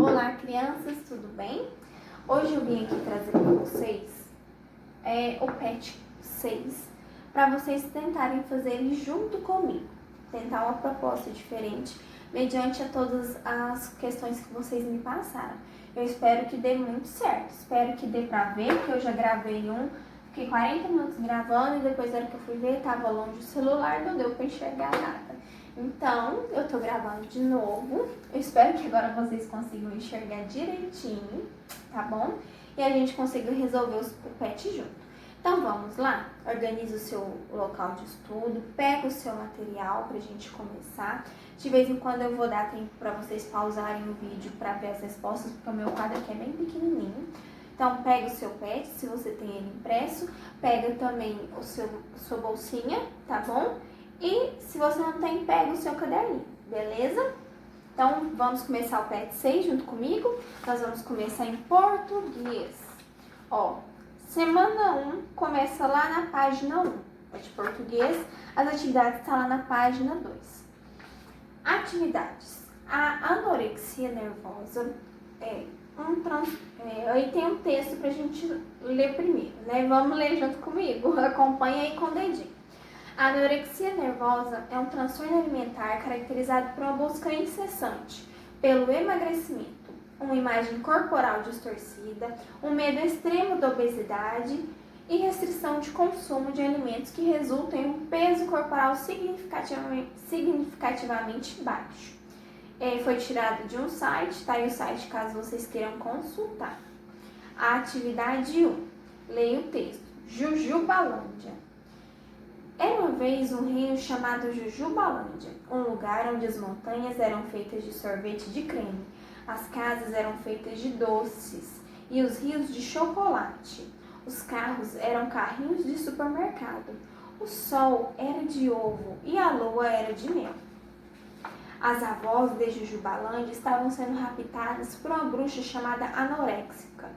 Olá, crianças, tudo bem? Hoje eu vim aqui trazer para vocês o PET 6 para vocês tentarem fazer ele junto comigo, tentar uma proposta diferente mediante a todas as questões que vocês me passaram. Eu espero que dê muito certo, espero que dê para ver, porque eu já gravei fiquei 40 minutos gravando e depois, na hora que eu fui ver, estava longe do celular, não deu para enxergar nada. Então, eu tô gravando de novo. Eu espero que agora vocês consigam enxergar direitinho, tá bom? E a gente consiga resolver o PET junto. Então, vamos lá? Organize o seu local de estudo, pega o seu material pra gente começar. De vez em quando eu vou dar tempo para vocês pausarem o vídeo para ver as respostas, porque o meu quadro aqui é bem pequenininho. Então, pega o seu PET, se você tem ele impresso. Pega também sua bolsinha, tá bom? E se você não tem, pega o seu caderninho, beleza? Então, vamos começar o PET 6 junto comigo. Nós vamos começar em português. Ó, semana 1 começa lá na página 1. É de português, as atividades estão lá na página 2. Atividades. A anorexia nervosa aí tem um texto pra gente ler primeiro, né? Vamos ler junto comigo, acompanha aí com o dedinho. A anorexia nervosa é um transtorno alimentar caracterizado por uma busca incessante pelo emagrecimento, uma imagem corporal distorcida, um medo extremo da obesidade e restrição de consumo de alimentos que resultam em um peso corporal significativamente baixo. Foi tirado de um site, tá aí o site caso vocês queiram consultar. A atividade 1. Leia o texto. Jujubalândia. Era uma vez um reino chamado Jujubalândia, um lugar onde as montanhas eram feitas de sorvete de creme, as casas eram feitas de doces e os rios de chocolate. Os carros eram carrinhos de supermercado. O sol era de ovo e a lua era de mel. As avós de Jujubalândia estavam sendo raptadas por uma bruxa chamada Anoréxica.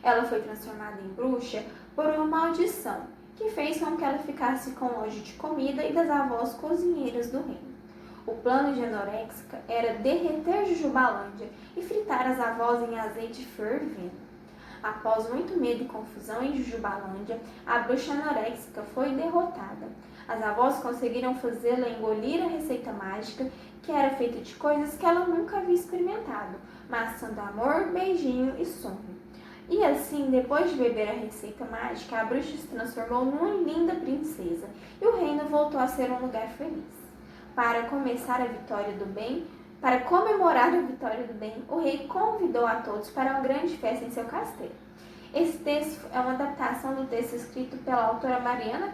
Ela foi transformada em bruxa por uma maldição, que fez com que ela ficasse com nojo de comida e das avós cozinheiras do reino. O plano de Anoréxica era derreter Jujubalândia e fritar as avós em azeite fervendo. Após muito medo e confusão em Jujubalândia, a bruxa anoréxica foi derrotada. As avós conseguiram fazê-la engolir a receita mágica, que era feita de coisas que ela nunca havia experimentado, maçã do amor, beijinho e sonho. E assim, depois de beber a receita mágica, a bruxa se transformou numa linda princesa e o reino voltou a ser um lugar feliz. Para comemorar a vitória do bem, o rei convidou a todos para uma grande festa em seu castelo. Esse texto é uma adaptação do texto escrito pela autora Mariana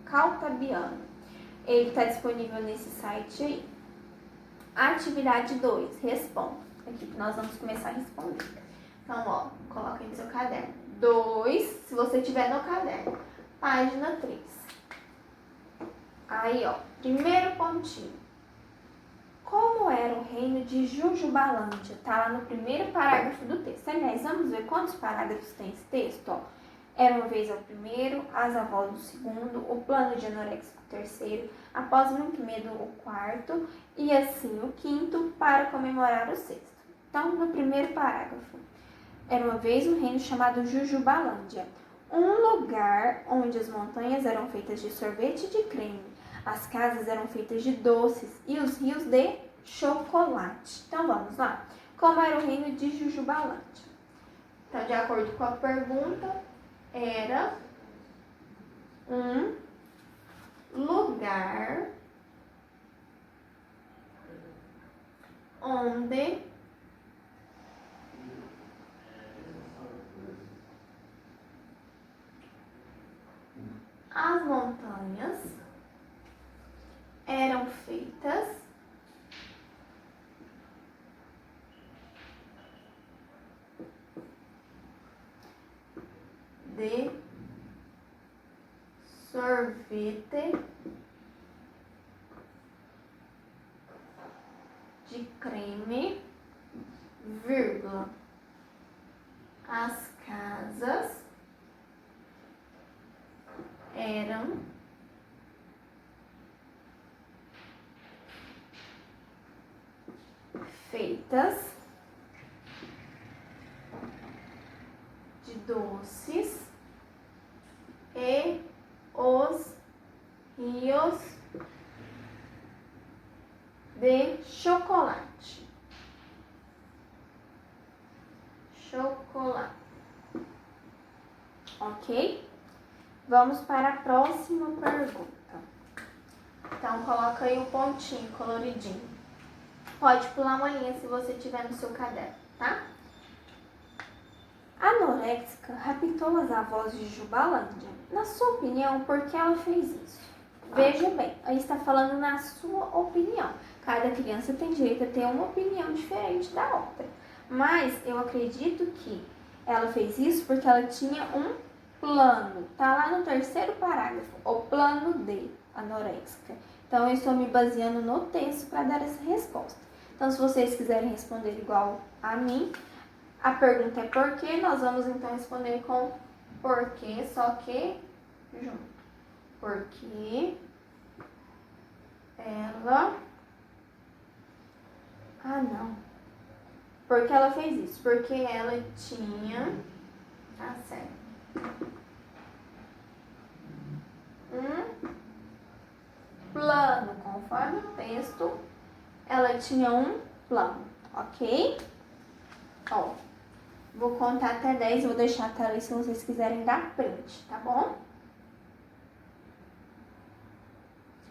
Caltabiano. Ele está disponível nesse site aí. Atividade 2, responda. Aqui nós vamos começar a responder. Então, ó, coloca aí no seu caderno. 2, se você tiver no caderno. Página 3. Aí, ó, primeiro pontinho. Como era o reino de Jujubalândia? Tá lá no primeiro parágrafo do texto. Aliás, vamos ver quantos parágrafos tem esse texto, ó. Era uma vez ao primeiro, as avós do segundo, o plano de anoréxico o terceiro, após muito medo o quarto e assim o quinto para comemorar o sexto. Então, no primeiro parágrafo, era uma vez um reino chamado Jujubalândia, um lugar onde as montanhas eram feitas de sorvete de creme, as casas eram feitas de doces e os rios de chocolate. Então, vamos lá. Como era o reino de Jujubalândia? Então, de acordo com a pergunta, era um lugar onde as montanhas eram feitas de sorvete de creme, vírgula. As casas eram feitas de doces e os rios de chocolate. Chocolate. Ok? Vamos para a próxima pergunta. Então, coloca aí o pontinho coloridinho. Pode pular uma linha se você tiver no seu caderno, tá? A anoréxica raptou as avós de Jubalândia. Na sua opinião, por que ela fez isso? Veja bem, aí está falando na sua opinião. Cada criança tem direito a ter uma opinião diferente da outra. Mas eu acredito que ela fez isso porque ela tinha um plano. Tá lá no terceiro parágrafo, o plano de anoréxica. Então, eu estou me baseando no texto para dar essa resposta. Então, se vocês quiserem responder igual a mim, a pergunta é por quê? Nós vamos então responder com porquê, só que junto. Porque ela... Ah, não. Porque ela fez isso? Porque ela tinha... Tá certo. Um plano, conforme o texto, ela tinha um plano, ok? Ó, vou contar até 10, vou deixar a tela aí se vocês quiserem dar print, tá bom?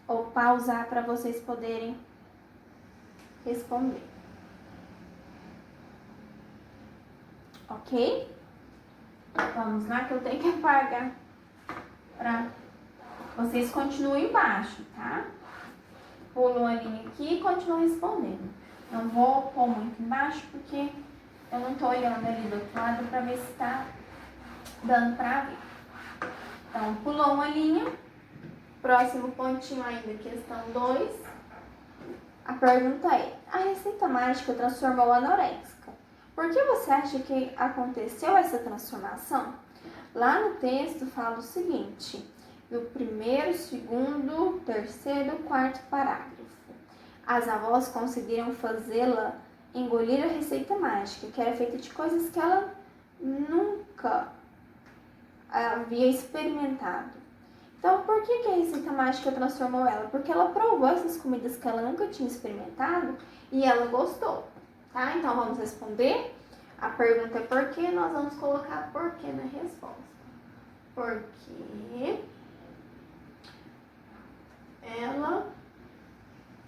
Ou pausar para vocês poderem responder. Ok? Vamos lá que eu tenho que apagar para vocês continuem embaixo, tá? Pulo uma linha aqui e continuo respondendo. Não vou pôr muito embaixo porque eu não tô olhando ali do outro lado para ver se tá dando para ver. Então, pulou uma linha. Próximo pontinho ainda, questão 2. A pergunta é: a receita mágica transformou a anoréxica. Por que você acha que aconteceu essa transformação? Lá no texto fala o seguinte, no primeiro, segundo, terceiro, quarto parágrafo. As avós conseguiram fazê-la engolir a receita mágica, que era feita de coisas que ela nunca havia experimentado. Então, por que a receita mágica transformou ela? Porque ela provou essas comidas que ela nunca tinha experimentado e ela gostou, tá? Então, vamos responder. A pergunta é por quê? Nós vamos colocar por quê na resposta. Porque ela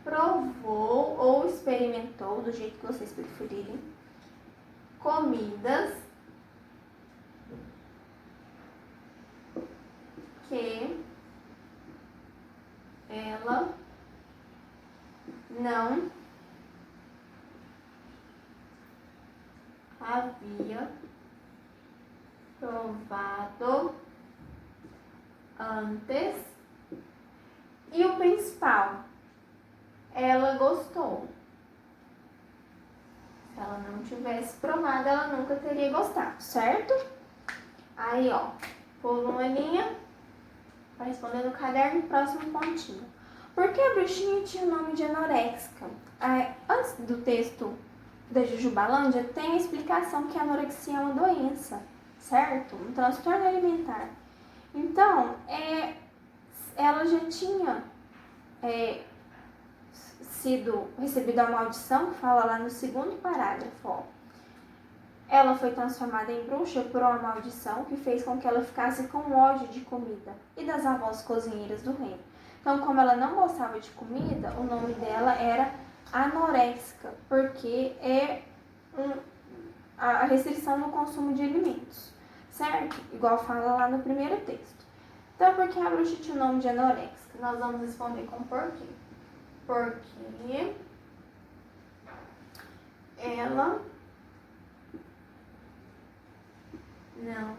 provou ou experimentou, do jeito que vocês preferirem, comidas que ela não havia provado antes. E o principal, ela gostou. Se ela não tivesse provado, ela nunca teria gostado, certo? Aí, ó, pulo uma linha para responder no caderno, próximo pontinho. Por que a bruxinha tinha o nome de anoréxica? Antes do texto da Jujubalândia, tem a explicação que a anorexia é uma doença, certo? Um transtorno alimentar. Então, ela já tinha recebido a maldição, que fala lá no segundo parágrafo, ó. Ela foi transformada em bruxa por uma maldição que fez com que ela ficasse com ódio de comida e das avós cozinheiras do reino. Então, como ela não gostava de comida, o nome dela era anoréxica, porque é a restrição no consumo de alimentos, certo? Igual fala lá no primeiro texto. Então, por que a bruxa tinha o nome de anoréxica? Nós vamos responder com porquê. Porque ela não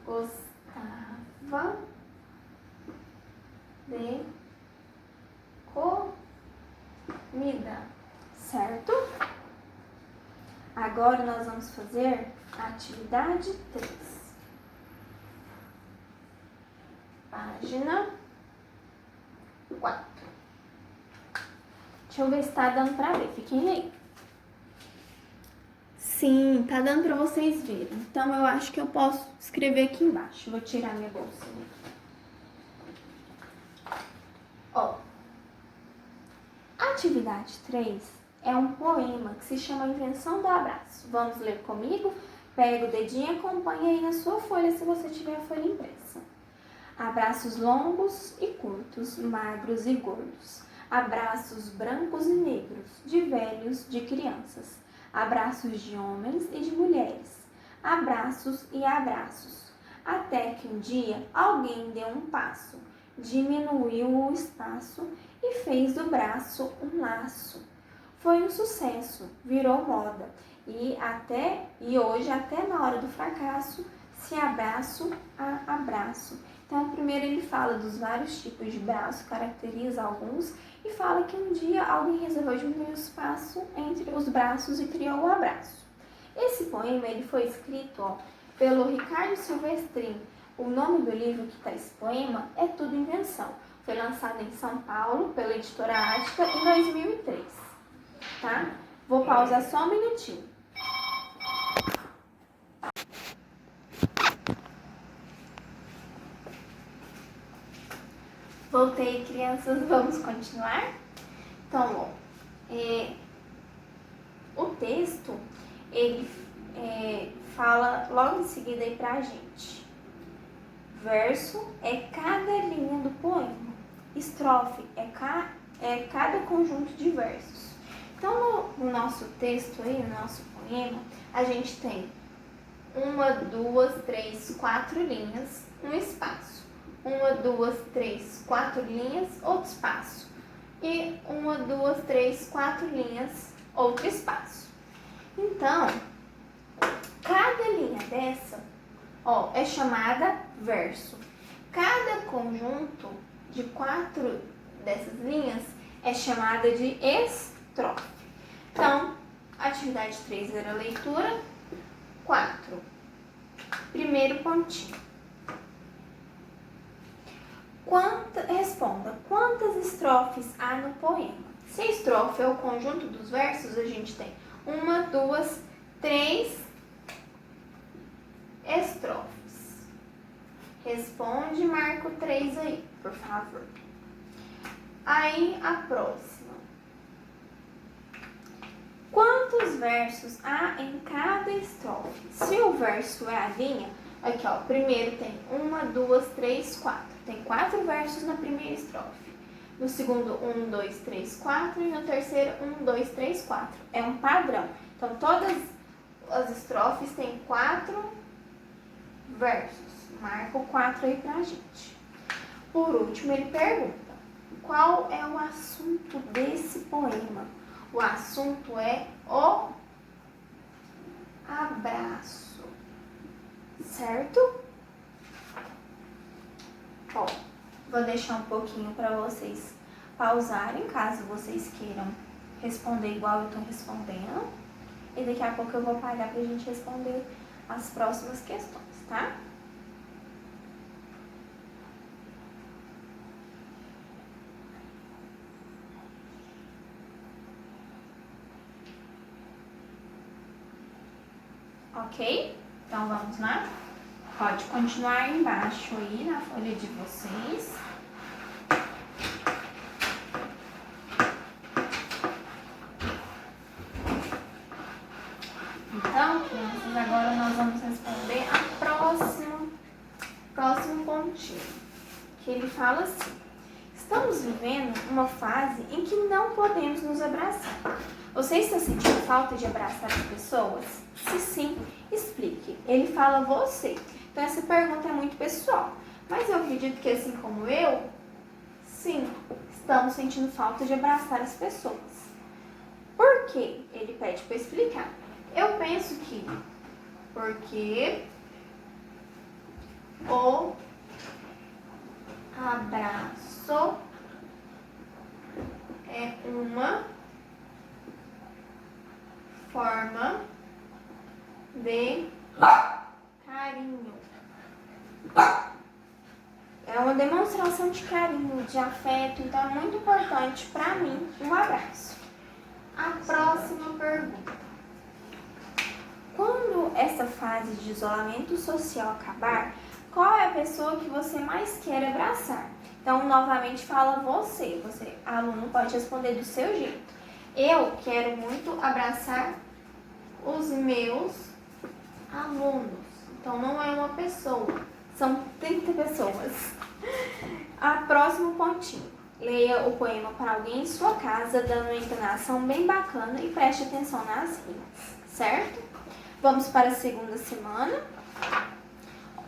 gostava de comida, certo? Agora nós vamos fazer a atividade 3. Página 4. Deixa eu ver se tá dando pra ver. Fiquem aí. Sim, tá dando pra vocês verem. Então, eu acho que eu posso escrever aqui embaixo. Vou tirar minha bolsinha. Ó. Atividade 3 é um poema que se chama Invenção do Abraço. Vamos ler comigo? Pega o dedinho e acompanha aí na sua folha, se você tiver a folha impressa. Abraços longos e curtos, magros e gordos. Abraços brancos e negros, de velhos, de crianças. Abraços de homens e de mulheres. Abraços e abraços. Até que um dia alguém deu um passo, diminuiu o espaço e fez do braço um laço. Foi um sucesso, virou moda e hoje, até na hora do fracasso, se abraço a abraço. Então, primeiro ele fala dos vários tipos de braço, caracteriza alguns e fala que um dia alguém resolveu diminuir o espaço entre os braços e criou o abraço. Esse poema ele foi escrito pelo Ricardo Silvestrin. O nome do livro que está esse poema é Tudo Invenção. Foi lançado em São Paulo pela editora Ática em 2003. Tá? Vou pausar só um minutinho. Voltei, crianças, vamos continuar? Então, o texto, ele fala logo em seguida aí pra gente. Verso é cada linha do poema. Estrofe é cada conjunto de versos. Então, no nosso texto aí, no nosso poema, a gente tem 1, 2, 3, 4 linhas, um espaço. 1, 2, 3, 4 linhas, outro espaço. E 1, 2, 3, 4 linhas, outro espaço. Então, cada linha dessa, é chamada verso. Cada conjunto de 4 dessas linhas é chamada de estrofe. Então, atividade 3 era leitura. 4. Primeiro pontinho. Responda, quantas estrofes há no poema? Se a estrofe é o conjunto dos versos, a gente tem 1, 2, 3 estrofes. Responde, marca o 3 aí, por favor. Aí, a próxima. Quantos versos há em cada estrofe? Se o verso é a linha, aqui primeiro tem 1, 2, 3, 4. Tem 4 versos na primeira estrofe. No segundo, 1, 2, 3, 4. E no terceiro, 1, 2, 3, 4. É um padrão. Então, todas as estrofes têm 4 versos. Marca o 4 aí pra gente. Por último, ele pergunta: qual é o assunto desse poema? O assunto é o abraço. Certo? Vou deixar um pouquinho para vocês pausarem, caso vocês queiram responder igual eu estou respondendo. E daqui a pouco eu vou parar para a gente responder as próximas questões, tá? Ok? Então vamos lá? Pode continuar aí embaixo aí na folha de vocês. Então, crianças, agora nós vamos responder próximo pontinho. Que ele fala assim: estamos vivendo uma fase em que não podemos nos abraçar. Você está sentindo falta de abraçar as pessoas? Se sim, explique. Ele fala você. Então, essa pergunta é muito pessoal. Mas eu acredito que, assim como eu, sim, estamos sentindo falta de abraçar as pessoas. Por quê? Ele pede para explicar. Eu penso que porque o abraço é uma forma de carinho. é uma demonstração de carinho, de afeto, então é muito importante para mim um abraço. A próxima pergunta. Quando essa fase de isolamento social acabar, qual é a pessoa que você mais quer abraçar? Então, novamente fala você, aluno, pode responder do seu jeito. Eu quero muito abraçar os meus alunos. Então, não é uma pessoa, são 30 pessoas. A próximo pontinho. Leia o poema para alguém em sua casa, dando uma entonação bem bacana e preste atenção nas rimas, certo? Vamos para a segunda semana.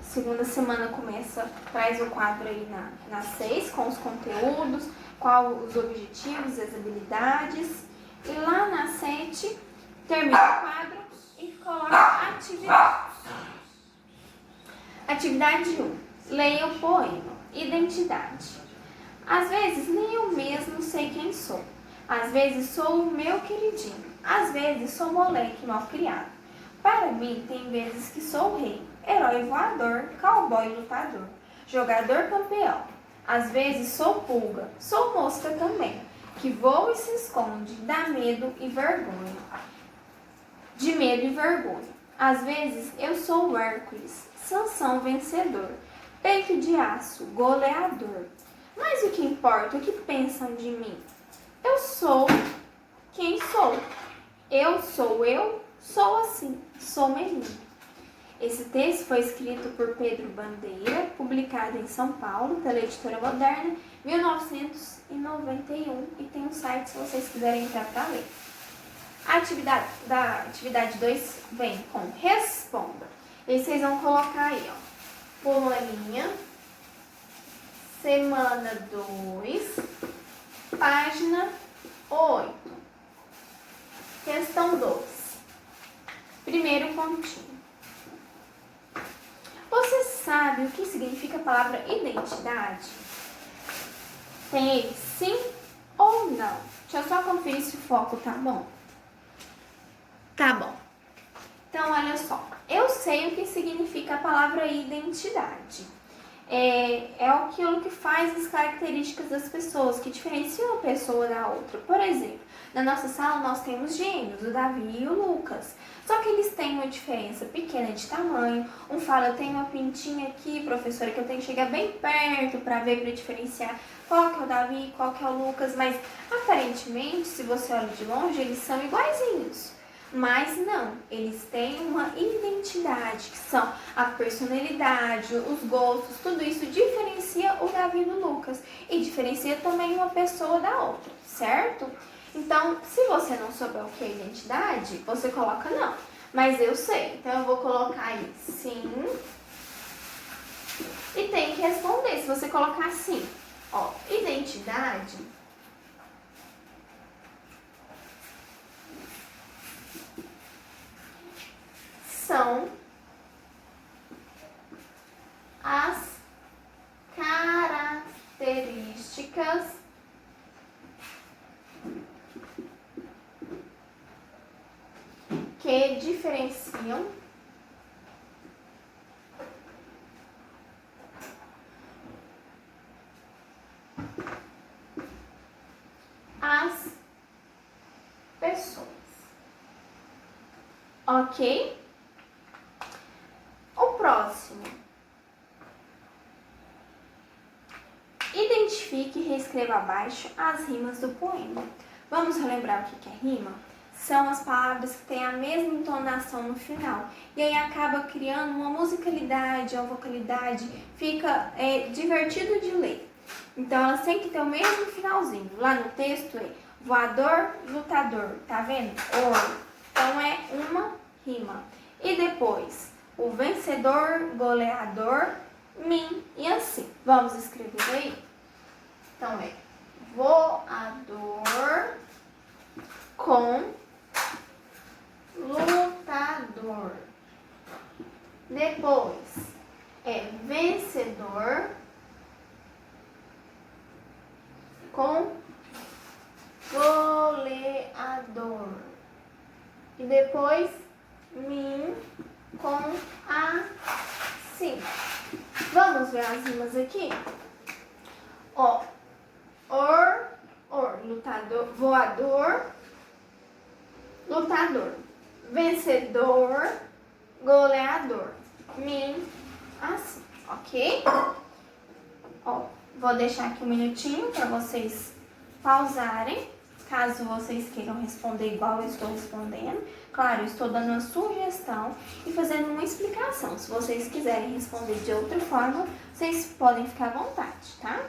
Segunda semana começa, traz o quadro aí na 6, com os conteúdos, qual os objetivos, as habilidades. E lá na 7, termina o quadro e coloca atividades. Atividade 1. Leia o poema. Identidade. Às vezes nem eu mesmo sei quem sou. Às vezes sou o meu queridinho. Às vezes sou moleque mal criado. Para mim tem vezes que sou rei, herói voador, cowboy lutador, jogador campeão. Às vezes sou pulga, sou mosca também, que voa e se esconde, dá medo e vergonha. De medo e vergonha. Às vezes eu sou o Hércules, Sansão vencedor, peito de aço, goleador. Mas o que importa, o que pensam de mim? Eu sou quem sou. Eu, sou assim, sou menino. Esse texto foi escrito por Pedro Bandeira, publicado em São Paulo pela Editora Moderna, 1991, e tem um site se vocês quiserem entrar para ler. A atividade 2 vem com responda. E vocês vão colocar aí, ó, poeminha, semana 2, página 8. Questão 2. Primeiro pontinho. Você sabe o que significa a palavra identidade? Tem aí sim ou não? Deixa eu só conferir se o foco tá bom. Tá bom. Então, olha só. Eu sei o que significa a palavra identidade. É aquilo que faz as características das pessoas, que diferenciam uma pessoa da outra. Por exemplo, na nossa sala nós temos gêmeos, o Davi e o Lucas. Só que eles têm uma diferença pequena de tamanho. Um fala, eu tenho uma pintinha aqui, professora, que eu tenho que chegar bem perto para ver, para diferenciar qual que é o Davi, qual que é o Lucas. Mas, aparentemente, se você olha de longe, eles são iguaizinhos. Mas não, eles têm uma identidade, que são a personalidade, os gostos, tudo isso diferencia o Davi do Lucas e diferencia também uma pessoa da outra, certo? Então, se você não souber o que é identidade, você coloca não, mas eu sei, então eu vou colocar aí sim e tem que responder. Se você colocar sim, ó, identidade são as características que diferenciam as pessoas. Ok? O próximo. Identifique e reescreva abaixo as rimas do poema. Vamos relembrar o que é rima? São as palavras que têm a mesma entonação no final. E aí acaba criando uma musicalidade, uma vocalidade, fica divertido de ler. Então elas têm que ter o mesmo finalzinho. Lá no texto é voador, lutador, tá vendo? Oi. Então é uma rima. E depois, o vencedor, goleador, mim e assim. Vamos escrever aí? Então é voador com lutador. Depois é vencedor com goleador. E depois mim com a sim. Vamos ver as rimas aqui? Ó, lutador, voador, lutador, vencedor, goleador. Mim, assim, ok? Ó, vou deixar aqui um minutinho para vocês pausarem, caso vocês queiram responder igual eu estou respondendo. Claro, eu estou dando uma sugestão e fazendo uma explicação. Se vocês quiserem responder de outra forma, vocês podem ficar à vontade, tá?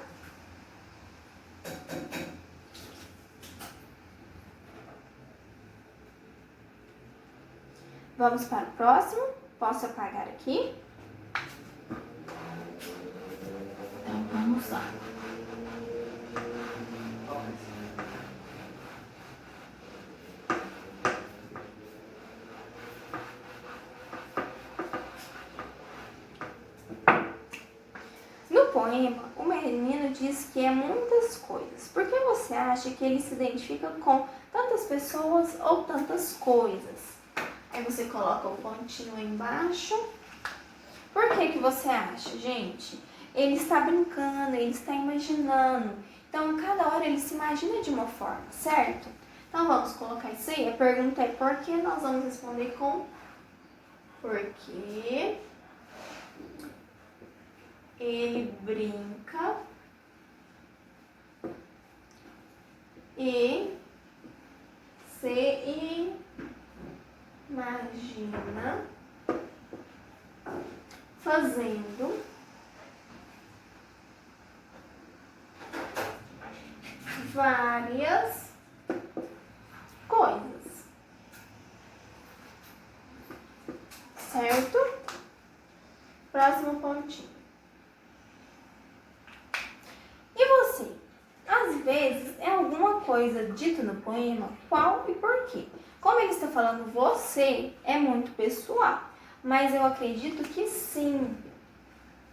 Vamos para o próximo. Posso apagar aqui? Então, vamos lá. No poema, o menino diz que é muitas coisas. Por que você acha que ele se identifica com tantas pessoas ou tantas coisas? Aí você coloca o pontinho aí embaixo. Por que você acha, gente? Ele está brincando, ele está imaginando. Então, a cada hora ele se imagina de uma forma, certo? Então, vamos colocar isso aí. A pergunta é por que, nós vamos responder com porque ele brinca e se imagina fazendo várias coisas, certo? Próximo pontinho. E você? Às vezes é alguma coisa dita no poema, qual e por quê? Como ele está falando você, é muito pessoal, mas eu acredito que sim.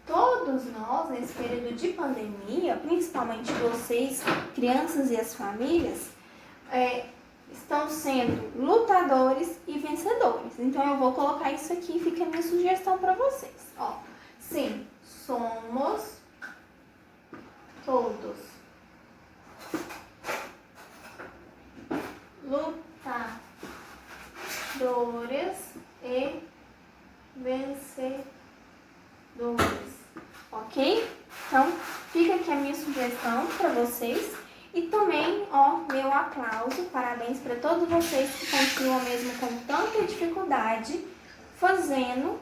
Todos nós, nesse período de pandemia, principalmente vocês, crianças e as famílias, estão sendo lutadores e vencedores. Então, eu vou colocar isso aqui e fica a minha sugestão para vocês. Ó, sim, somos todos lutadores e vencedores. Ok? Então, fica aqui a minha sugestão para vocês. E também, ó, meu aplauso, parabéns para todos vocês que continuam mesmo com tanta dificuldade fazendo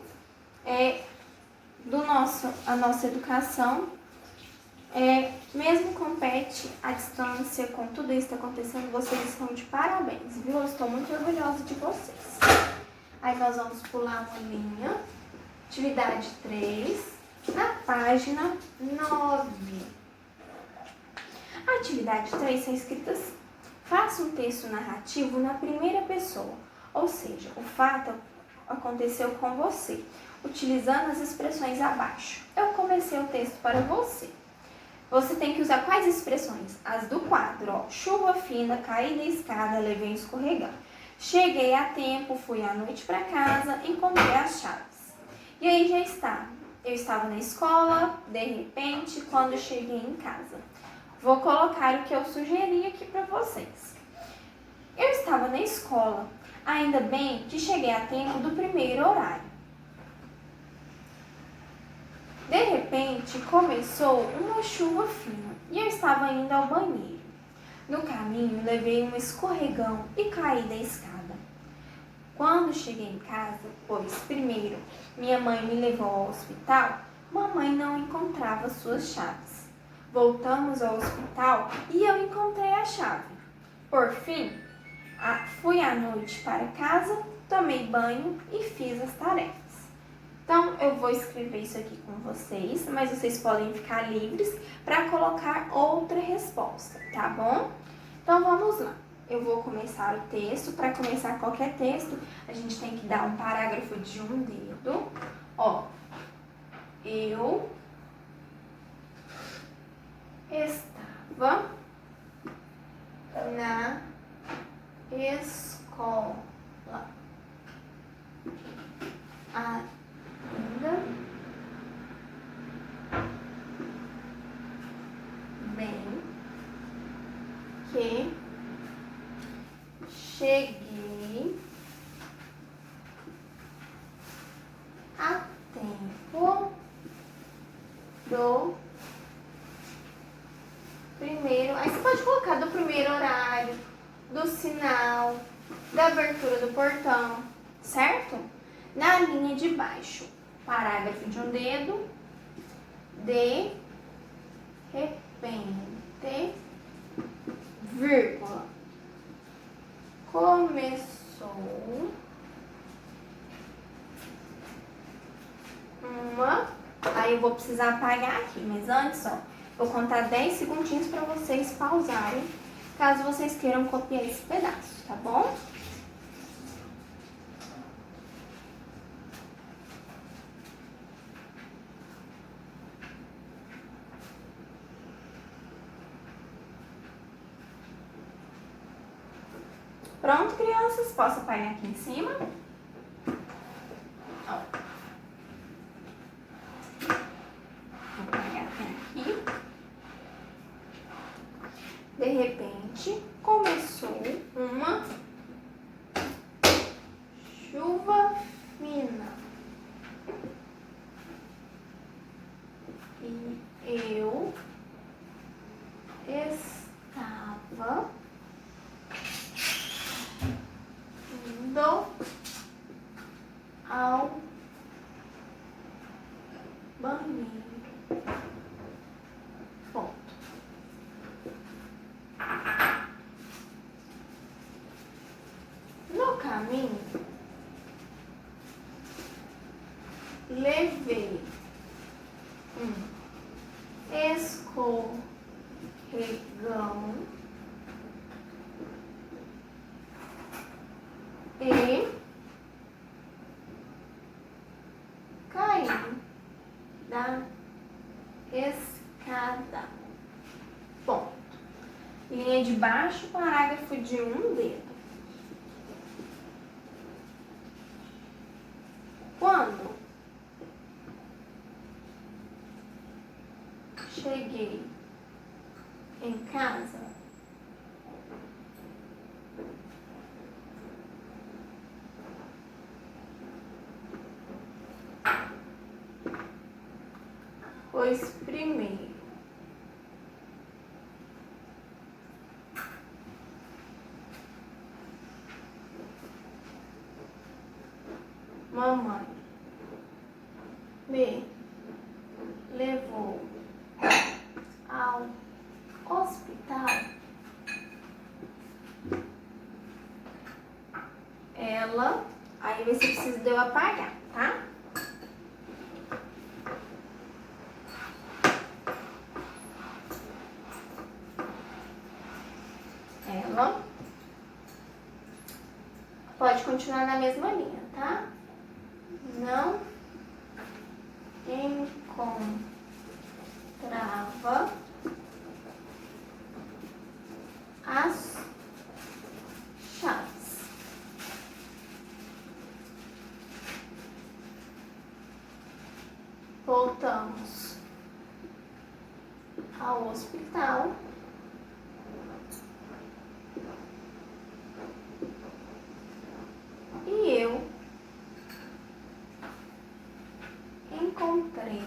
a nossa educação, mesmo com PET à distância, com tudo isso que está acontecendo, vocês estão de parabéns, viu? Eu estou muito orgulhosa de vocês. Aí nós vamos pular uma linha, atividade 3. Na página 9. A atividade 3 está escrita assim: faça um texto narrativo na primeira pessoa, ou seja, o fato aconteceu com você, utilizando as expressões abaixo. Eu comecei o texto para você. Você tem que usar quais expressões? As do quadro, ó. Chuva fina, caí da escada, levei um escorregão. Cheguei a tempo, fui à noite para casa, encontrei as chaves. E aí já está. Eu estava na escola, de repente, quando cheguei em casa. Vou colocar o que eu sugeri aqui para vocês. Eu estava na escola, ainda bem que cheguei a tempo do primeiro horário. De repente, começou uma chuva fina e eu estava indo ao banheiro. No caminho, levei um escorregão e caí da escada. Quando cheguei em casa, pois primeiro minha mãe me levou ao hospital, mamãe não encontrava suas chaves. Voltamos ao hospital e eu encontrei a chave. Por fim, fui à noite para casa, tomei banho e fiz as tarefas. Então, eu vou escrever isso aqui com vocês, mas vocês podem ficar livres para colocar outra resposta, tá bom? Então, vamos lá. Eu vou começar o texto. Para começar qualquer texto, a gente tem que dar um parágrafo de um dedo. Ó, eu estava na escola. ainda bem que cheguei a tempo do primeiro. Aí você pode colocar do primeiro horário, do sinal, da abertura do portão, certo? Na linha de baixo, parágrafo de um dedo, de repente, vírgula, começou uma. Aí eu vou precisar apagar aqui, mas antes, ó, vou contar 10 segundinhos para vocês pausarem, caso vocês queiram copiar esse pedaço, tá bom? Pronto, crianças? Posso apagar aqui em cima? Ó. Vou apagar aqui. De repente, começou uma chuva fina. E eu estava indo ao banheiro. Ponto. No caminho, levei um escorregão e caí da escada. Ponto. Linha de baixo, parágrafo de um dedo. Quando cheguei em casa, pois primeiro mamãe me levou ao hospital, ela, aí você precisa de eu apagar, tá? Ela pode continuar na mesma linha, tá? Não encontrava as chaves. Voltamos ao hospital e eu encontrei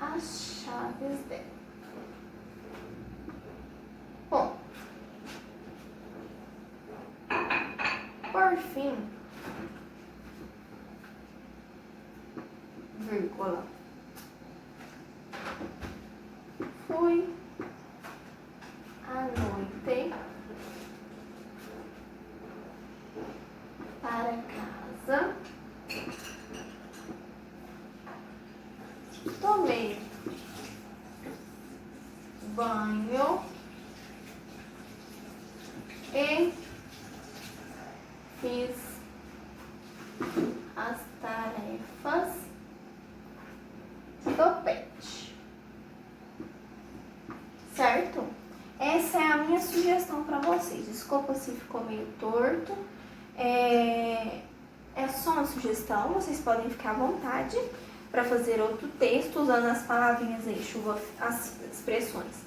as chaves dela. Bom, por fim, vírgula, fui à noite para casa, tomei banho e fiz as tarefas a minha sugestão para vocês. Desculpa se ficou meio torto. É só uma sugestão, vocês podem ficar à vontade para fazer outro texto usando as palavrinhas aí, as expressões.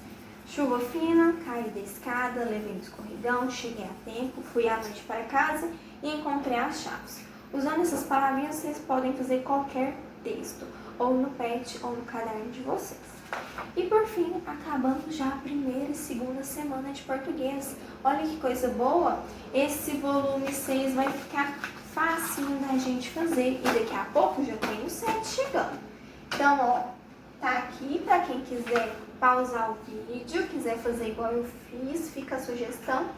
Chuva fina, caí da escada, levei no escorregão, cheguei a tempo, fui à noite para casa e encontrei as chaves. Usando essas palavrinhas, vocês podem fazer qualquer texto, ou no pet ou no caderno de vocês. E por fim, acabando já a primeira e segunda semana de português. Olha que coisa boa! Esse volume 6 vai ficar facinho da gente fazer. E daqui a pouco já tem o 7 chegando. Então, ó, tá aqui para quem quiser pausar o vídeo, quiser fazer igual eu fiz, fica a sugestão.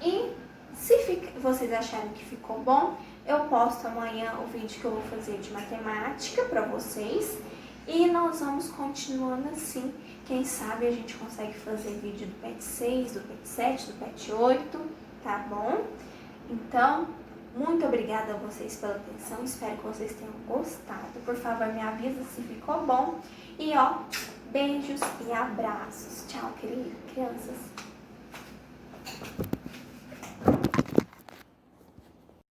E se vocês acharem que ficou bom, eu posto amanhã o vídeo que eu vou fazer de matemática para vocês. E nós vamos continuando assim. Quem sabe a gente consegue fazer vídeo do PET 6, do PET 7, do PET 8, tá bom? Então, muito obrigada a vocês pela atenção. Espero que vocês tenham gostado. Por favor, me avisa se ficou bom. E ó, beijos e abraços. Tchau, crianças.